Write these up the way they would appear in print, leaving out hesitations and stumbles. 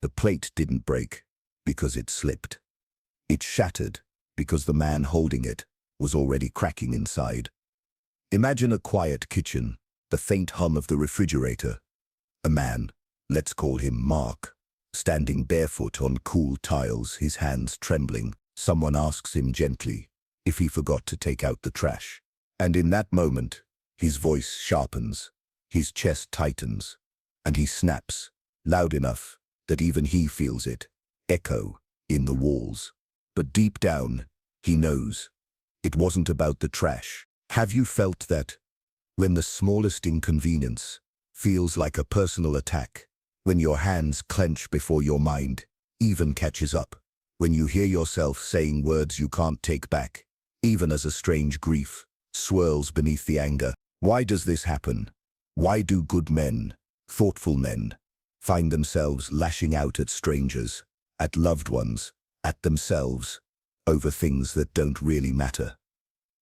The plate didn't break because it slipped. It shattered because the man holding it was already cracking inside. Imagine a quiet kitchen, the faint hum of the refrigerator. A man, let's call him Mark, standing barefoot on cool tiles, his hands trembling. Someone asks him gently if he forgot to take out the trash. And in that moment, his voice sharpens, his chest tightens, and he snaps, loud enough that even he feels it echo in the walls. But deep down, he knows it wasn't about the trash. Have you felt that? When the smallest inconvenience feels like a personal attack, when your hands clench before your mind even catches up, when you hear yourself saying words you can't take back, even as a strange grief swirls beneath the anger. Why does this happen? Why do good men, thoughtful men, find themselves lashing out at strangers, at loved ones, at themselves, over things that don't really matter?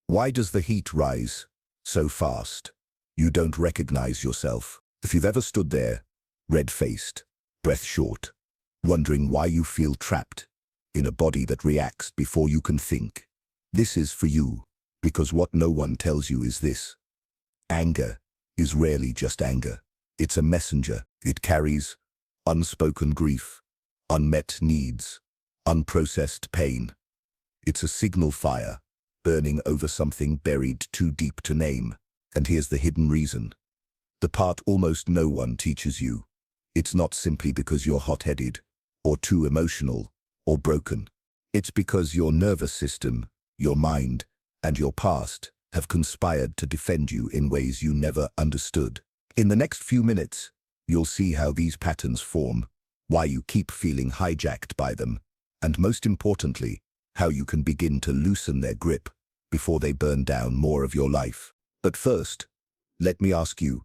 Why does the heat rise so fast you don't recognize yourself? If you've ever stood there, red-faced, breath short, wondering why you feel trapped in a body that reacts before you can think, this is for you, because what no one tells you is this: anger is rarely just anger. It's a messenger. It carries unspoken grief, unmet needs, unprocessed pain. It's a signal fire, burning over something buried too deep to name. And here's the hidden reason. The part almost no one teaches you. It's not simply because you're hot-headed, or too emotional, or broken. It's because your nervous system, your mind, and your past have conspired to defend you in ways you never understood. In the next few minutes, you'll see how these patterns form, why you keep feeling hijacked by them, and most importantly, how you can begin to loosen their grip before they burn down more of your life. But first, let me ask you,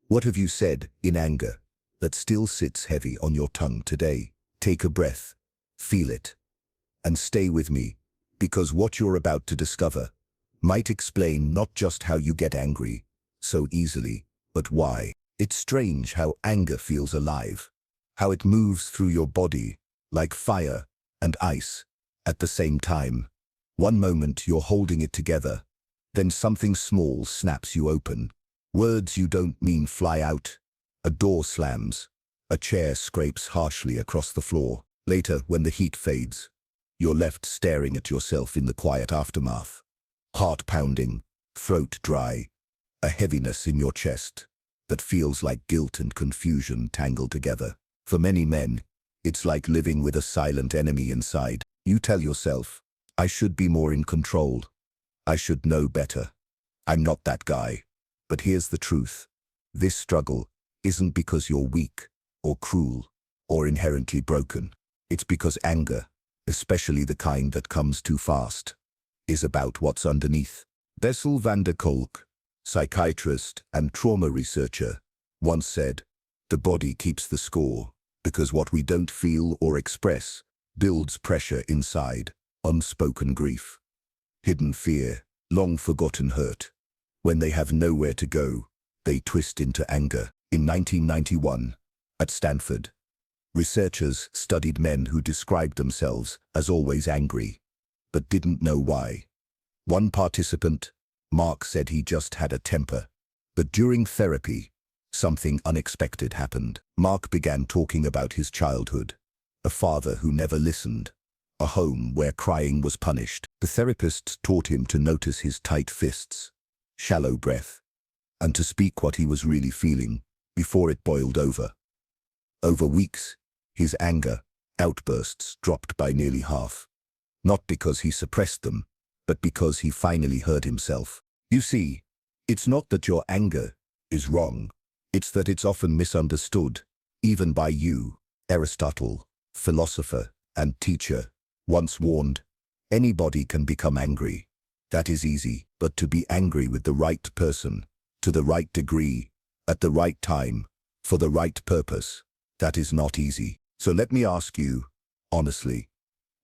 what have you said in anger that still sits heavy on your tongue today? Take a breath, feel it, and stay with me, because what you're about to discover might explain not just how you get angry so easily, but why. It's strange how anger feels alive, how it moves through your body like fire and ice at the same time. One moment you're holding it together, then something small snaps you open. Words you don't mean fly out. A door slams. A chair scrapes harshly across the floor. Later, when the heat fades, you're left staring at yourself in the quiet aftermath. Heart pounding, throat dry, a heaviness in your chest that feels like guilt and confusion tangled together. For many men, it's like living with a silent enemy inside. You tell yourself, I should be more in control. I should know better. I'm not that guy. But here's the truth. This struggle isn't because you're weak or cruel or inherently broken. It's because anger, especially the kind that comes too fast, is about what's underneath. Bessel van der Kolk, psychiatrist and trauma researcher, once said, the body keeps the score because what we don't feel or express builds pressure inside, unspoken grief, hidden fear, long-forgotten hurt. When they have nowhere to go, they twist into anger. In 1991, at Stanford, researchers studied men who described themselves as always angry, but didn't know why. One participant, Mark, said he just had a temper. But during therapy, something unexpected happened. Mark began talking about his childhood, a father who never listened, a home where crying was punished. The therapist taught him to notice his tight fists, shallow breath, and to speak what he was really feeling before it boiled over. Over weeks, his anger outbursts dropped by nearly half, not because he suppressed them, but because he finally heard himself. You see, it's not that your anger is wrong, it's that it's often misunderstood, even by you. Aristotle, philosopher and teacher, once warned, anybody can become angry. That is easy, but to be angry with the right person, to the right degree, at the right time, for the right purpose, that is not easy. So let me ask you, honestly,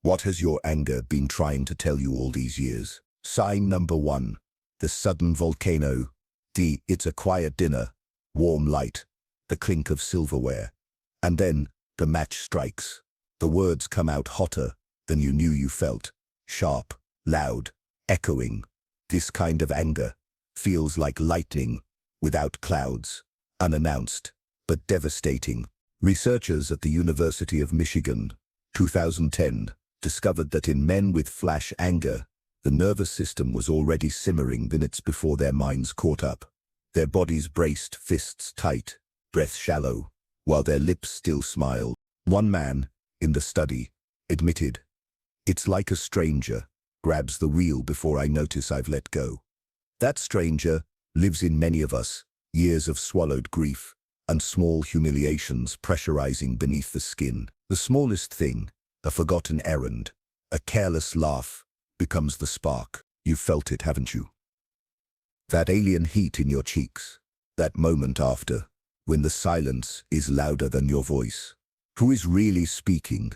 what has your anger been trying to tell you all these years? Sign number 1, the sudden volcano. D, it's a quiet dinner, warm light, the clink of silverware. And then, The match strikes. The words come out hotter than you knew you felt. Sharp, loud, echoing. This kind of anger feels like lightning without clouds, unannounced, but devastating. Researchers at the University of Michigan, 2010, discovered that in men with flash anger, the nervous system was already simmering minutes before their minds caught up. Their bodies braced, fists tight, breath shallow, while their lips still smiled. One man, in the study, admitted, "It's like a stranger grabs the wheel before I notice I've let go." That stranger lives in many of us, years of swallowed grief and small humiliations pressurizing beneath the skin. The smallest thing, a forgotten errand, a careless laugh, becomes the spark. You've felt it, haven't you? That alien heat in your cheeks, that moment after, when the silence is louder than your voice. Who is really speaking?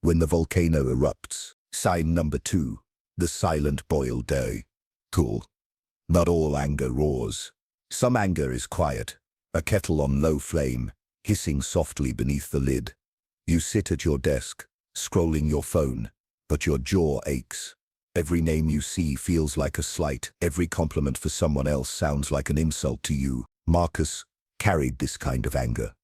When the volcano erupts. Sign number 2, the silent boiled day. Cool. Not all anger roars. Some anger is quiet, a kettle on low flame, hissing softly beneath the lid. You sit at your desk, scrolling your phone, but your jaw aches. Every name you see feels like a slight. Every compliment for someone else sounds like an insult to you. Marcus carried this kind of anger.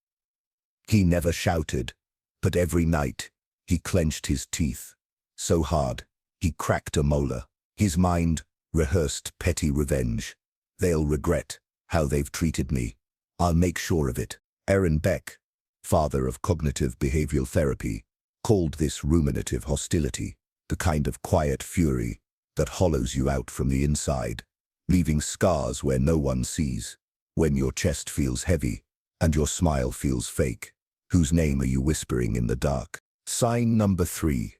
He never shouted, but every night he clenched his teeth so hard he cracked a molar. His mind rehearsed petty revenge. They'll regret how they've treated me. I'll make sure of it. Aaron Beck, father of cognitive behavioral therapy, called this ruminative hostility, the kind of quiet fury that hollows you out from the inside, leaving scars where no one sees. When your chest feels heavy and your smile feels fake, whose name are you whispering in the dark? Sign number 3,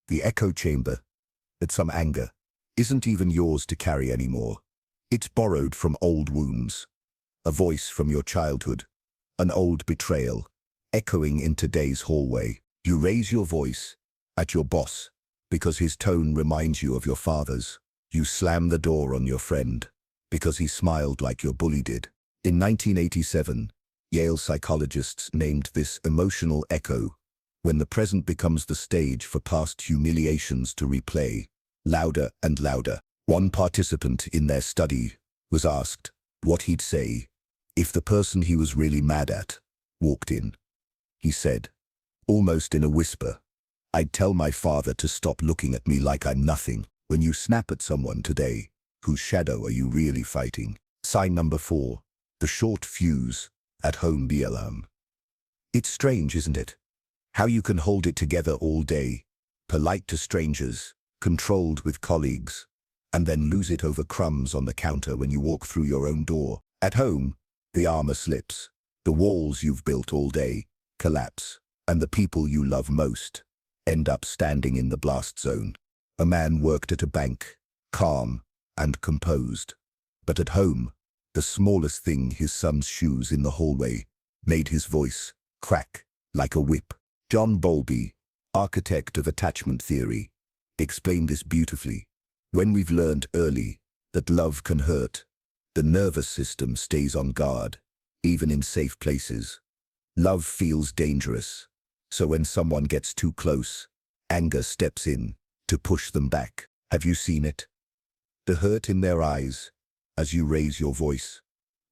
the echo chamber. That some anger isn't even yours to carry anymore. It's borrowed from old wounds, a voice from your childhood, an old betrayal, echoing in today's hallway. You raise your voice at your boss because his tone reminds you of your father's. You slam the door on your friend because he smiled like your bully did. In 1987, Yale psychologists named this emotional echo, when the present becomes the stage for past humiliations to replay, louder and louder. One participant in their study was asked what he'd say if the person he was really mad at walked in. He said, almost in a whisper, "I'd tell my father to stop looking at me like I'm nothing." When you snap at someone today, whose shadow are you really fighting? Sign number 4, the short fuse at home BLM. It's strange, isn't it? How you can hold it together all day, polite to strangers, controlled with colleagues, and then lose it over crumbs on the counter when you walk through your own door. At home, the armor slips, the walls you've built all day collapse, and the people you love most end up standing in the blast zone. A man worked at a bank, calm and composed. But at home, the smallest thing, his son's shoes in the hallway, made his voice crack like a whip. John Bowlby, architect of attachment theory, explained this beautifully. When we've learned early that love can hurt, the nervous system stays on guard, even in safe places. Love feels dangerous, so when someone gets too close, anger steps in to push them back. Have you seen it? The hurt in their eyes as you raise your voice.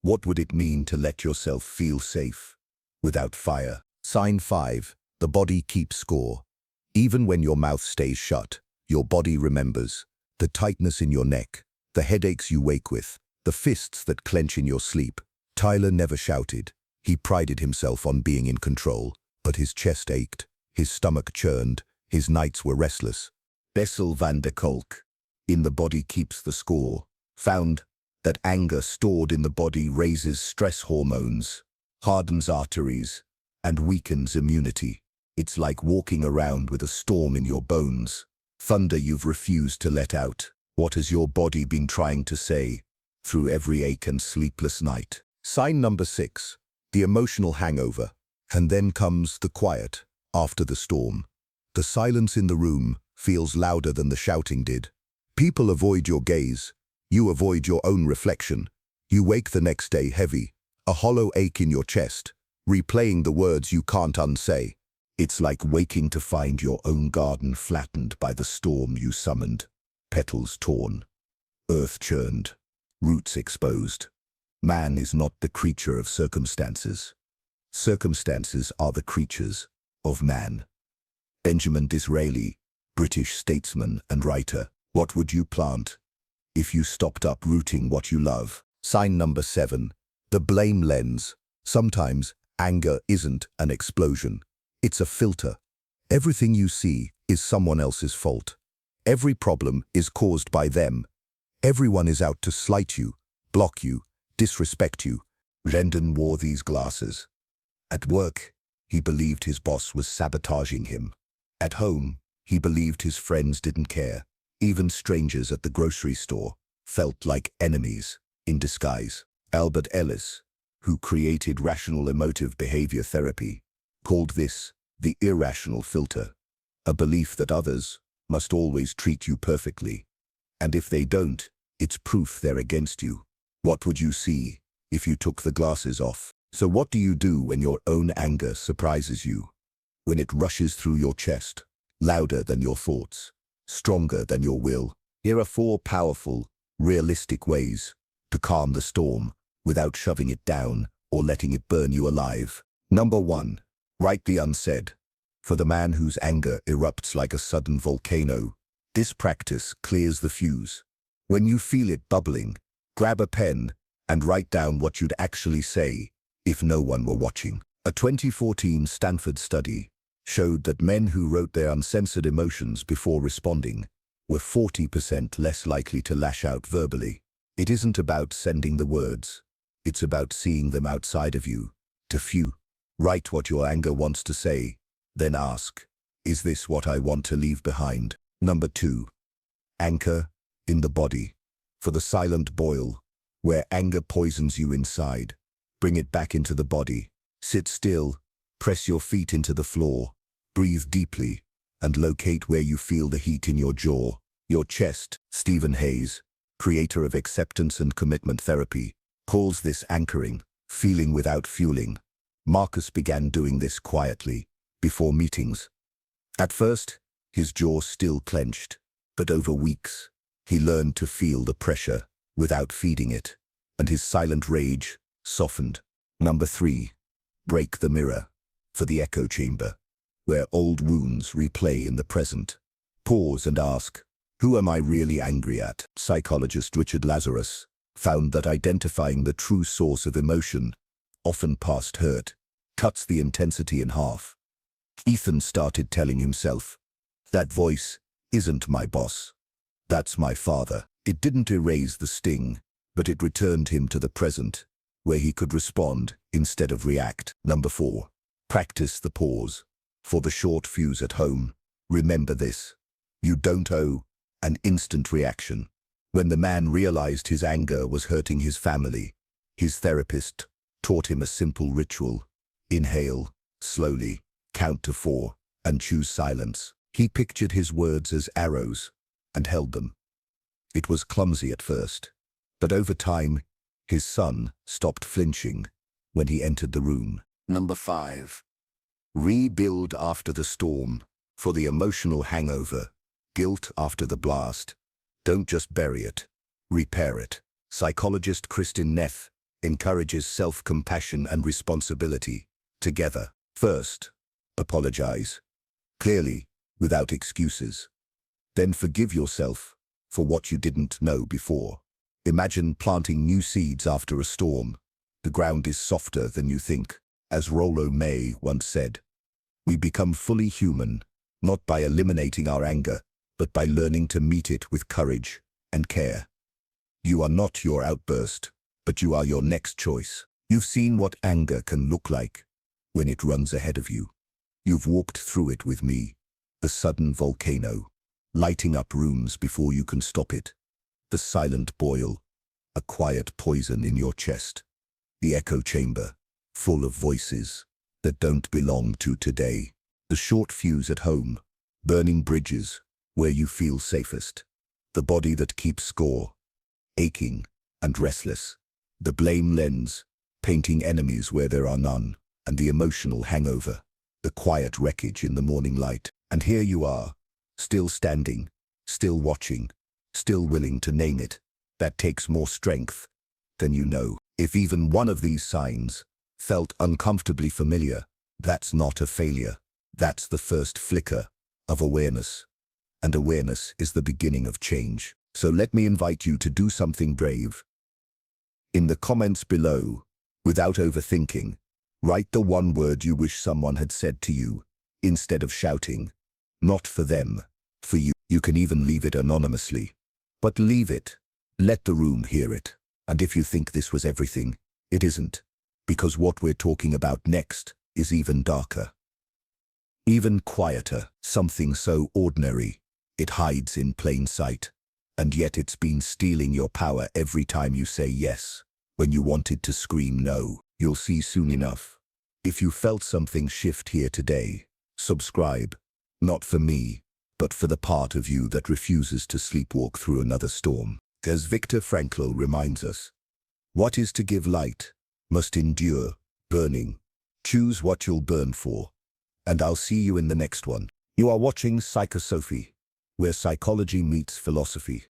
What would it mean to let yourself feel safe without fire? Sign 5, the body keeps score. Even when your mouth stays shut, your body remembers. The tightness in your neck, the headaches you wake with, the fists that clench in your sleep. Tyler never shouted. He prided himself on being in control, but his chest ached, his stomach churned, his nights were restless. Bessel van der Kolk, in The Body Keeps the Score, found that anger stored in the body raises stress hormones, hardens arteries, and weakens immunity. It's like walking around with a storm in your bones, thunder you've refused to let out. What has your body been trying to say through every ache and sleepless night? Sign number 6, the emotional hangover. And then comes the quiet after the storm. The silence in the room feels louder than the shouting did. People avoid your gaze. You avoid your own reflection. You wake the next day heavy, a hollow ache in your chest, replaying the words you can't unsay. It's like waking to find your own garden flattened by the storm you summoned, petals torn, earth churned, roots exposed. Man is not the creature of circumstances. Circumstances are the creatures of man. Benjamin Disraeli, British statesman and writer. What would you plant if you stopped uprooting what you love? Sign number 7. The blame lens. Sometimes anger isn't an explosion. It's a filter. Everything you see is someone else's fault. Every problem is caused by them. Everyone is out to slight you, block you, disrespect you. Rendon wore these glasses. At work, he believed his boss was sabotaging him. At home, he believed his friends didn't care. Even strangers at the grocery store felt like enemies in disguise. Albert Ellis, who created rational emotive behavior therapy, called this the irrational filter, a belief that others must always treat you perfectly, and if they don't, it's proof they're against you. What would you see if you took the glasses off? So what do you do when your own anger surprises you? When it rushes through your chest, louder than your thoughts, stronger than your will? Here are 4 powerful, realistic ways to calm the storm without shoving it down or letting it burn you alive. Number 1. Write the unsaid. For the man whose anger erupts like a sudden volcano, this practice clears the fuse. When you feel it bubbling, grab a pen and write down what you'd actually say if no one were watching. A 2014 Stanford study showed that men who wrote their uncensored emotions before responding were 40% less likely to lash out verbally. It isn't about sending the words. It's about seeing them outside of you. To few. Write what your anger wants to say, then ask, is this what I want to leave behind? Number 2. Anchor in the body. For the silent boil, where anger poisons you inside, bring it back into the body. Sit still, press your feet into the floor, breathe deeply, and locate where you feel the heat in your jaw, your chest. Stephen Hayes, creator of acceptance and commitment therapy, calls this anchoring, feeling without fueling. Marcus began doing this quietly, before meetings. At first, his jaw still clenched, but over weeks, he learned to feel the pressure without feeding it, and his silent rage softened. Number 3. Break the mirror. For the echo chamber, where old wounds replay in the present. Pause and ask, who am I really angry at? Psychologist Richard Lazarus found that identifying the true source of emotion, often past hurt, cuts the intensity in half. Ethan started telling himself, that voice isn't my boss. That's my father. It didn't erase the sting, but it returned him to the present, where he could respond instead of react. Number 4. Practice the pause. For the short fuse at home, remember this. You don't owe an instant reaction. When the man realized his anger was hurting his family, his therapist taught him a simple ritual. Inhale, slowly, count to 4, and choose silence. He pictured his words as arrows and held them. It was clumsy at first, but over time, his son stopped flinching when he entered the room. Number 5. Rebuild after the storm. For the emotional hangover, guilt after the blast, don't just bury it, repair it. Psychologist Kristin Neff encourages self-compassion and responsibility together. First, apologize, clearly, without excuses. Then forgive yourself for what you didn't know before. Imagine planting new seeds after a storm. The ground is softer than you think. As Rollo May once said, we become fully human, not by eliminating our anger, but by learning to meet it with courage and care. You are not your outburst, but you are your next choice. You've seen what anger can look like when it runs ahead of you. You've walked through it with me, the sudden volcano, lighting up rooms before you can stop it. The silent boil, a quiet poison in your chest. The echo chamber, full of voices that don't belong to today. The short fuse at home, burning bridges where you feel safest. The body that keeps score, aching and restless. The blame lens, painting enemies where there are none. And the emotional hangover, the quiet wreckage in the morning light. And here you are, still standing, still watching, still willing to name it. That takes more strength than you know. If even one of these signs felt uncomfortably familiar, that's not a failure. That's the first flicker of awareness. And awareness is the beginning of change. So let me invite you to do something brave. In the comments below, without overthinking, write the one word you wish someone had said to you, instead of shouting. Not for them, for you. You can even leave it anonymously. But leave it. Let the room hear it. And if you think this was everything, it isn't. Because what we're talking about next is even darker. Even quieter, something so ordinary, it hides in plain sight. And yet it's been stealing your power every time you say yes, when you wanted to scream no. You'll see soon enough. If you felt something shift here today, subscribe. Not for me, but for the part of you that refuses to sleepwalk through another storm. As Viktor Frankl reminds us, what is to give light must endure burning. Choose what you'll burn for. And I'll see you in the next one. You are watching Psychosophy, where psychology meets philosophy.